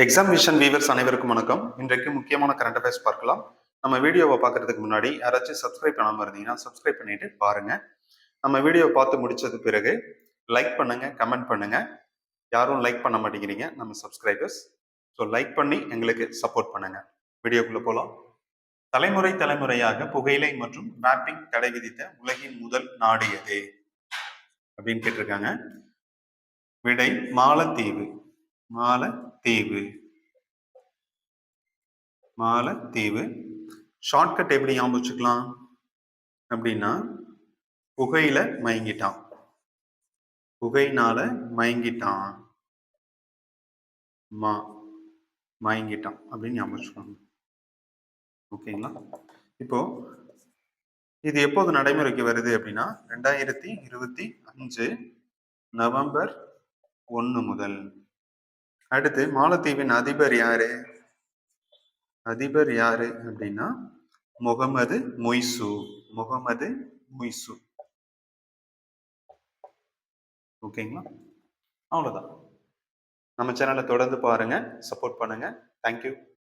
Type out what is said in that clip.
Exam vision viewers அனைவருக்கும் வணக்கம். இன்றைக்கு முக்கியமான கரண்ட் அஃபேர்ஸ் பார்க்கலாம். நம்ம வீடியோவை பார்க்கறதுக்கு முன்னாடி யாராச்சும் சப்ஸ்கிரைப் பண்ணாம இருந்தீங்கன்னா சப்ஸ்கிரைப் பண்ணிட்டு பாருங்க. நம்ம வீடியோ பார்த்து முடிச்சது பிறகு லைக் பண்ணுங்க, கமெண்ட் பண்ணுங்க. யாரும் லைக் பண்ண மாட்டேங்கிறீங்க நம்ம சப்ஸ்கிரைபர்ஸ். ஸோ லைக் பண்ணி எங்களுக்கு சப்போர்ட் பண்ணுங்க. வீடியோக்குள்ள போலாம். தலைமுறை தலைமுறையாக புகையிலை மற்றும் வேப்பிங் தடை விதித்த உலகின் முதல் நாடு எது அப்படின்னு கேட்டிருக்காங்க. விடை மாலத்தீவு. மாலத்தீவு. மாலத்தீவு. ஷார்ட்கட் எப்படி ஞாபகம் வச்சுக்கலாம் அப்படின்னா, புகையில மயங்கிட்டான், புகையினால மயங்கிட்டான், மயங்கிட்டான் அப்படின்னு ஞாபகம் வச்சுக்கோங்க. ஓகேங்களா? இப்போ இது எப்போது நடைமுறைக்கு வருது அப்படின்னா 2025 நவம்பர் 1 முதல். அடுத்து மாலத்தீவின் அதிபர் யாரு? அதிபர் யாரு அப்படின்னா முகமது மொய்சு. முகமது மொய்சு. ஓகேங்களா? அவ்வளவுதான். நம்ம சேனலை தொடர்ந்து பாருங்க, சப்போர்ட் பண்ணுங்க. தேங்க்யூ.